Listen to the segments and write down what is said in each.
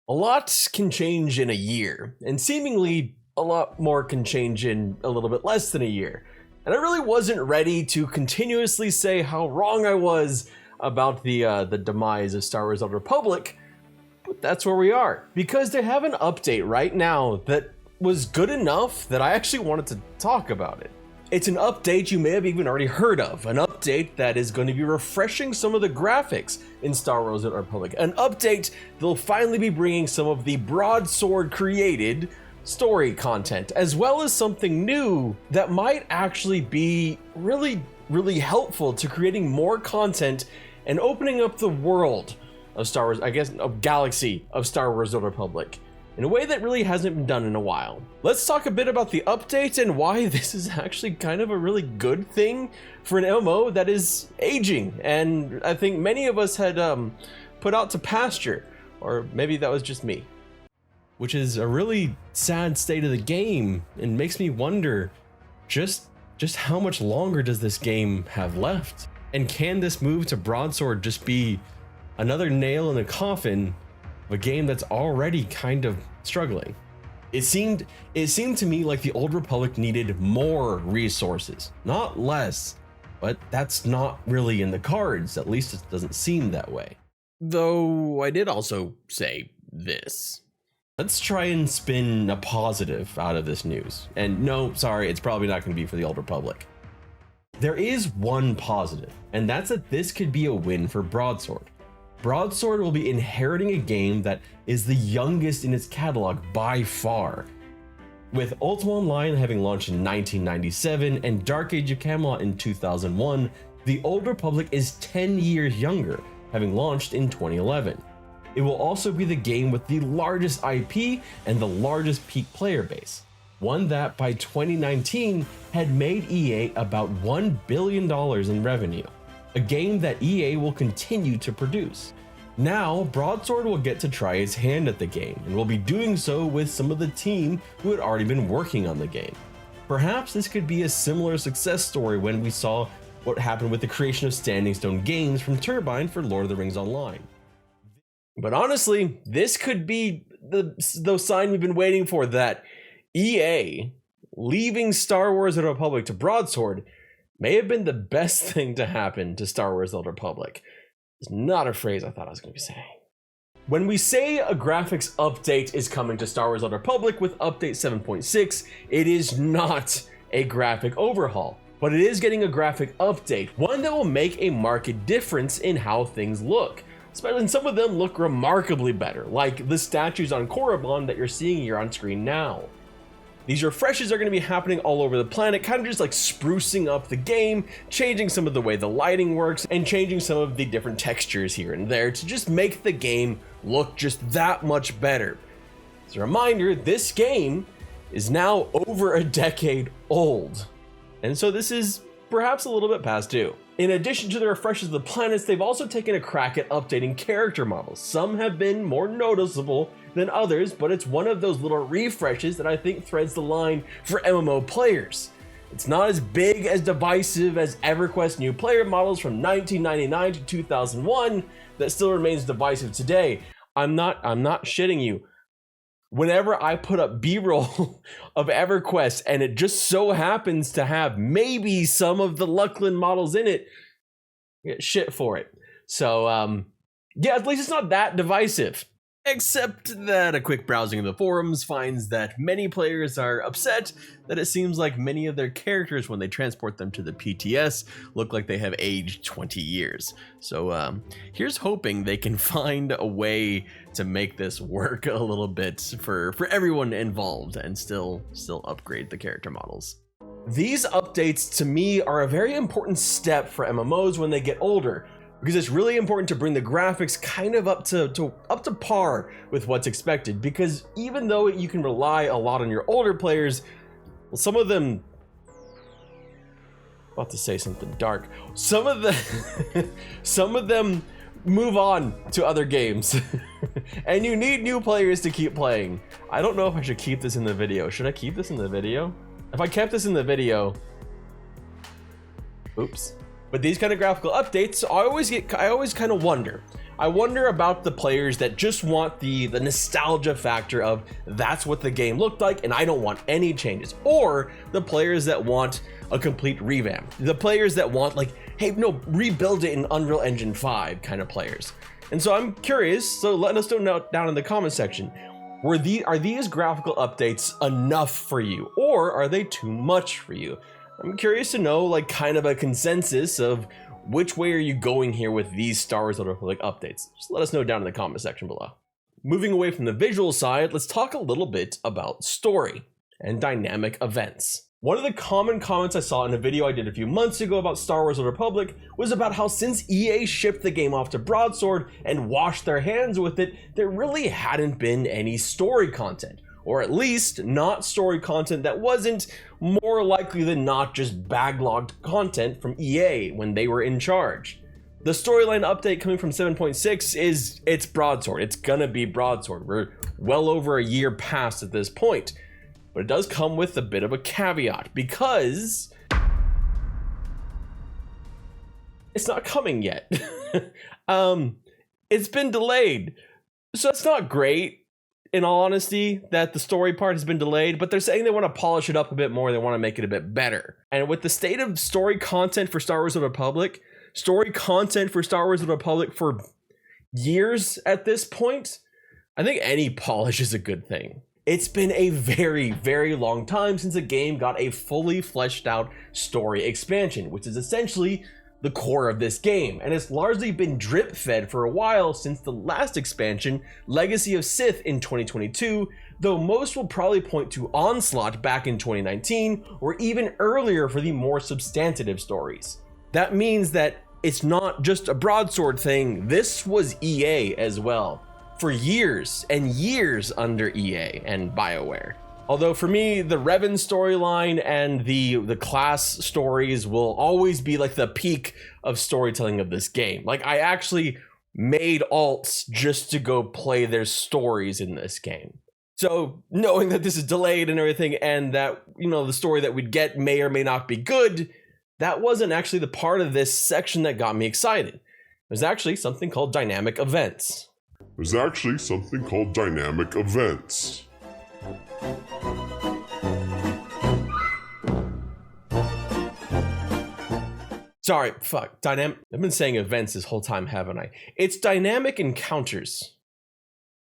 A lot can change in a year, and seemingly a lot more can change in a little bit less than a year. And I really wasn't ready to continuously say how wrong I was about the demise of Star Wars: The Old Republic, but that's where we are. Because they have an update right now that was good enough that I actually wanted to talk about it. It's an update you may have even already heard of, an update that is going to be refreshing some of the graphics in Star Wars: The Old Republic, an update that will finally be bringing some of the Broadsword created story content, as well as something new that might actually be really helpful to creating more content and opening up the world of Star Wars, I guess, a galaxy of Star Wars: The Old Republic, in a way that really hasn't been done in a while. Let's talk a bit about the update and why this is actually kind of a really good thing for an MMO that is aging, and I think many of us had put out to pasture, or maybe that was just me. Which is a really sad state of the game, and makes me wonder just how much longer does this game have left? And can this move to Broadsword just be another nail in the coffin of a game that's already kind of struggling? It seemed to me like the Old Republic needed more resources, not less, but that's not really in the cards, at least it doesn't seem that way. Though I did also say this. Let's try and spin a positive out of this news. And no, sorry, it's probably not going to be for the Old Republic. There is one positive, and that's that this could be a win for Broadsword. Broadsword will be inheriting a game that is the youngest in its catalog by far. With Ultima Online having launched in 1997 and Dark Age of Camelot in 2001, the Old Republic is 10 years younger, having launched in 2011. It will also be the game with the largest IP and the largest peak player base, one that by 2019 had made EA about $1 billion in revenue, a game that EA will continue to produce. Now, Broadsword will get to try its hand at the game, and will be doing so with some of the team who had already been working on the game. Perhaps this could be a similar success story when we saw what happened with the creation of Standing Stone Games from Turbine for Lord of the Rings Online. But honestly, this could be the sign we've been waiting for, that EA leaving Star Wars: The Republic to Broadsword may have been the best thing to happen to Star Wars: The Old Republic. It's not a phrase I thought I was going to be saying. When we say a graphics update is coming to Star Wars: The Old Republic with update 7.6, it is not a graphic overhaul, but it is getting a graphic update, one that will make a marked difference in how things look. And some of them look remarkably better, like the statues on Korriban that you're seeing here on screen now. These refreshes are going to be happening all over the planet, kind of just like sprucing up the game, changing some of the way the lighting works, and changing some of the different textures here and there to just make the game look just that much better. As a reminder, this game is now over a decade old, and so this is perhaps a little bit past due. In addition to the refreshes of the planets, they've also taken a crack at updating character models. Some have been more noticeable than others, but it's one of those little refreshes that I think threads the line for MMO players. It's not as big as divisive as EverQuest new player models from 1999 to 2001 that still remains divisive today. I'm not shitting you. Whenever I put up B-roll of EverQuest and it just so happens to have maybe some of the Luckland models in it, I get shit for it. So yeah, at least it's not that divisive. Except that a quick browsing of the forums finds that many players are upset that it seems like many of their characters, when they transport them to the PTS, look like they have aged 20 years. So here's hoping they can find a way to make this work a little bit for everyone involved and still upgrade the character models. These updates to me are a very important step for MMOs when they get older, because it's really important to bring the graphics kind of up to par with what's expected, because even though you can rely a lot on your older players, well, some of them, about to say something dark, some of them move on to other games and you need new players to keep playing. I don't know if I should keep this in the video. Should I keep this in the video? If I kept this in the video, oops. But these kind of graphical updates, I always kind of wonder. I wonder about the players that just want the nostalgia factor of that's what the game looked like and I don't want any changes, or the players that want a complete revamp, the players that want like, hey, no, rebuild it in Unreal Engine 5 kind of players. And so I'm curious, so let us know down in the comment section, are these graphical updates enough for you, or are they too much for you? I'm curious to know like kind of a consensus of which way are you going here with these Star Wars Old Republic updates? Just let us know down in the comment section below. Moving away from the visual side, let's talk a little bit about story and dynamic events. One of the common comments I saw in a video I did a few months ago about Star Wars Old Republic was about how since EA shipped the game off to Broadsword and washed their hands with it, there really hadn't been any story content. Or at least not story content that wasn't more likely than not just backlogged content from EA when they were in charge. The storyline update coming from 7.6 it's Broadsword. It's gonna be Broadsword. We're well over a year past at this point. But it does come with a bit of a caveat because it's not coming yet. It's been delayed. So it's not great, in all honesty, that the story part has been delayed, but they're saying they want to polish it up a bit more, they want to make it a bit better. And with the state of story content for Star Wars: Old Republic, for years at this point, I think any polish is a good thing. It's been a very, very long time since a game got a fully fleshed out story expansion, which is essentially the core of this game, and it's largely been drip fed for a while since the last expansion, Legacy of Sith, in 2022, though most will probably point to Onslaught back in 2019 or even earlier for the more substantive stories. That means that it's not just a Broadsword thing, this was EA as well, for years and years under EA and BioWare. Although for me, the Revan storyline and the class stories will always be like the peak of storytelling of this game. Like, I actually made alts just to go play their stories in this game. So knowing that this is delayed and everything, and that, you know, the story that we'd get may or may not be good, that wasn't actually the part of this section that got me excited. There's actually something called dynamic events. Sorry, fuck. I've been saying events this whole time, haven't I? It's dynamic encounters.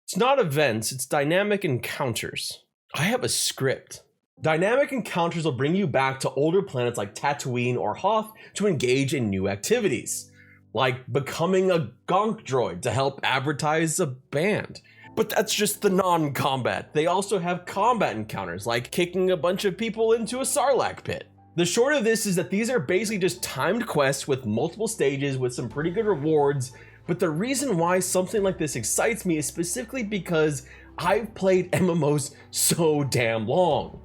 It's not events, it's dynamic encounters. I have a script. Dynamic encounters will bring you back to older planets like Tatooine or Hoth to engage in new activities, like becoming a gonk droid to help advertise a band. But that's just the non-combat. They also have combat encounters, like kicking a bunch of people into a Sarlacc pit. The short of this is that these are basically just timed quests with multiple stages with some pretty good rewards, but the reason why something like this excites me is specifically because I've played MMOs so damn long.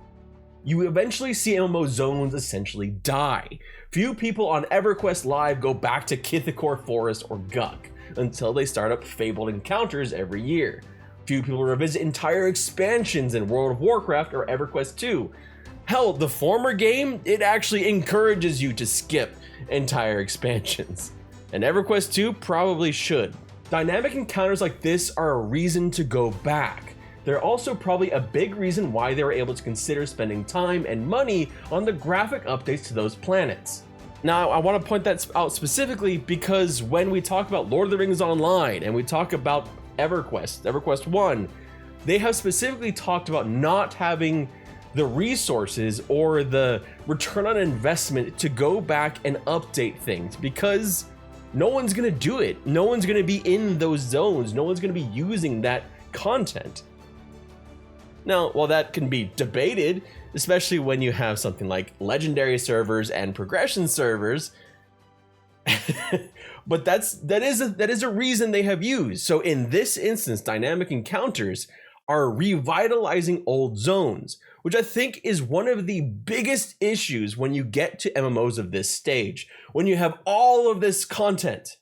You eventually see MMO zones essentially die. Few people on EverQuest Live go back to Kithakor Forest or Guk until they start up Fabled Encounters every year. Few people revisit entire expansions in World of Warcraft or EverQuest 2. Hell, the former game, it actually encourages you to skip entire expansions. And EverQuest 2 probably should. Dynamic encounters like this are a reason to go back. They're also probably a big reason why they were able to consider spending time and money on the graphic updates to those planets. Now, I want to point that out specifically because when we talk about Lord of the Rings Online and we talk about EverQuest 1, they have specifically talked about not having the resources or the return on investment to go back and update things because no one's gonna do it. No one's gonna be in those zones. No one's gonna be using that content. Now, while that can be debated, especially when you have something like legendary servers and progression servers, but that is a reason they have used. So in this instance, dynamic encounters are revitalizing old zones, which I think is one of the biggest issues when you get to MMOs of this stage, when you have all of this content,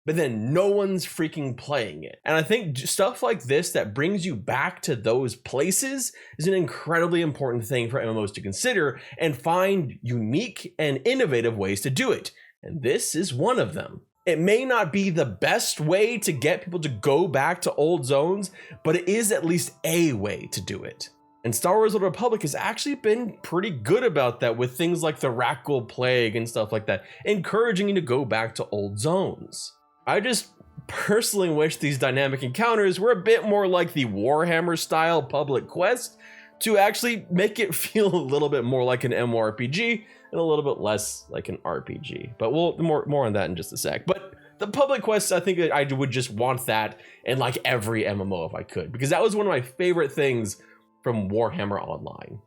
but then no one's freaking playing it. And I think stuff like this that brings you back to those places is an incredibly important thing for MMOs to consider and find unique and innovative ways to do it. and this is one of them. It may not be the best way to get people to go back to old zones, but it is at least a way to do it. And Star Wars: Old Republic has actually been pretty good about that with things like the Rakghoul Plague and stuff like that, encouraging you to go back to old zones. I just personally wish these dynamic encounters were a bit more like the Warhammer style public quest to actually make it feel a little bit more like an MMORPG and a little bit less like an RPG. But we'll more on that in just a sec. But the public quests, I think I would just want that in like every MMO if I could, because that was one of my favorite things from Warhammer Online.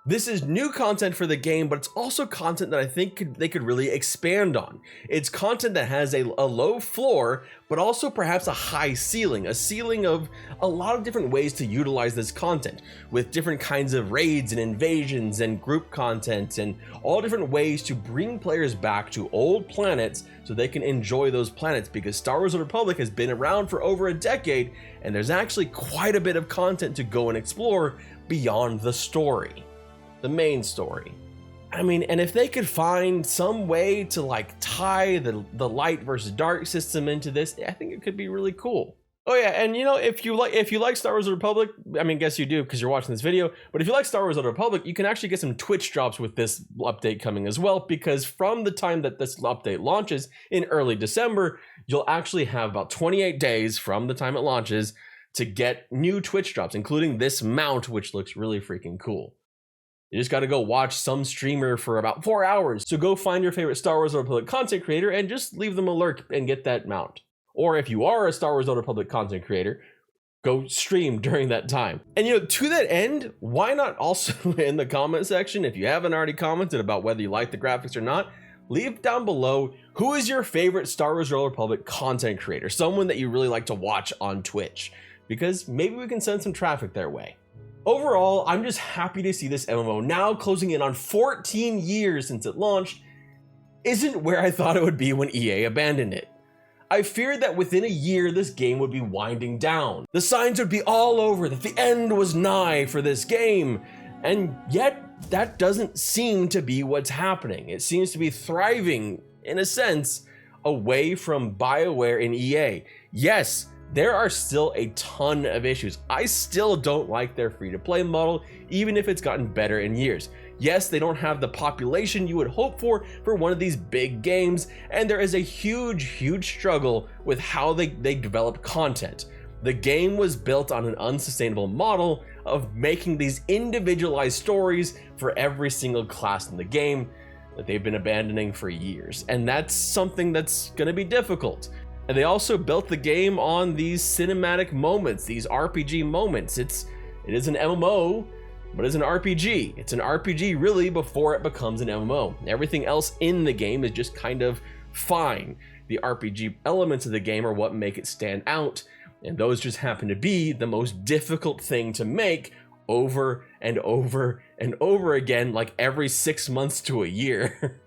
This is new content for the game, but it's also content that I think they could really expand on. It's content that has a low floor, but also perhaps a high ceiling, a ceiling of a lot of different ways to utilize this content, with different kinds of raids and invasions and group content and all different ways to bring players back to old planets so they can enjoy those planets, because Star Wars: Old Republic has been around for over a decade, and there's actually quite a bit of content to go and explore beyond the story. The main story. I mean, and if they could find some way to like tie the light versus dark system into this, I think it could be really cool. Oh yeah, and you know, if you like Star Wars: Old Republic, I mean, guess you do because you're watching this video, but if you like Star Wars: Old Republic, you can actually get some Twitch drops with this update coming as well, because from the time that this update launches in early December, you'll actually have about 28 days from the time it launches to get new Twitch drops, including this mount, which looks really freaking cool. You just got to go watch some streamer for about 4 hours. So go find your favorite Star Wars: Old Republic content creator and just leave them a lurk and get that mount. Or if you are a Star Wars: Old Republic content creator, go stream during that time. And you know, to that end, why not also in the comment section, if you haven't already commented about whether you like the graphics or not, leave down below who is your favorite Star Wars: Old Republic content creator, someone that you really like to watch on Twitch, because maybe we can send some traffic their way. Overall, I'm just happy to see this MMO, now closing in on 14 years since it launched, isn't where I thought it would be when EA abandoned it. I feared that within a year this game would be winding down. The signs would be all over that the end was nigh for this game, and yet that doesn't seem to be what's happening. It seems to be thriving, in a sense, away from BioWare and EA. Yes, there are still a ton of issues. I still don't like their free-to-play model, even if it's gotten better in years. Yes, they don't have the population you would hope for one of these big games, and there is a huge struggle with how they develop content. The game was built on an unsustainable model of making these individualized stories for every single class in the game that they've been abandoning for years, and that's something that's going to be difficult. And they also built the game on these cinematic moments, these RPG moments. It is an MMO, but it's an RPG. It's an RPG really before it becomes an MMO. Everything else in the game is just kind of fine. The RPG elements of the game are what make it stand out, and those just happen to be the most difficult thing to make over and over and over again, like every 6 months to a year.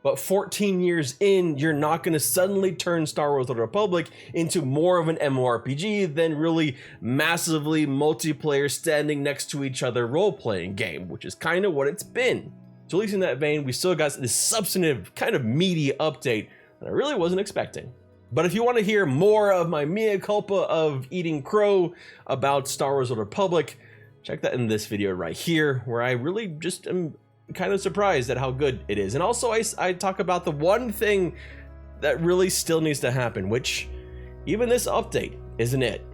But 14 years in, you're not going to suddenly turn Star Wars: Old Republic into more of an MMORPG than really massively multiplayer standing next to each other role-playing game, which is kind of what it's been. So at least in that vein, we still got this substantive, kind of meaty update that I really wasn't expecting. But if you want to hear more of my mea culpa of eating crow about Star Wars: Old Republic, check that in this video right here, where I really just am kind of surprised at how good it is. And also I talk about the one thing that really still needs to happen, which even this update isn't it.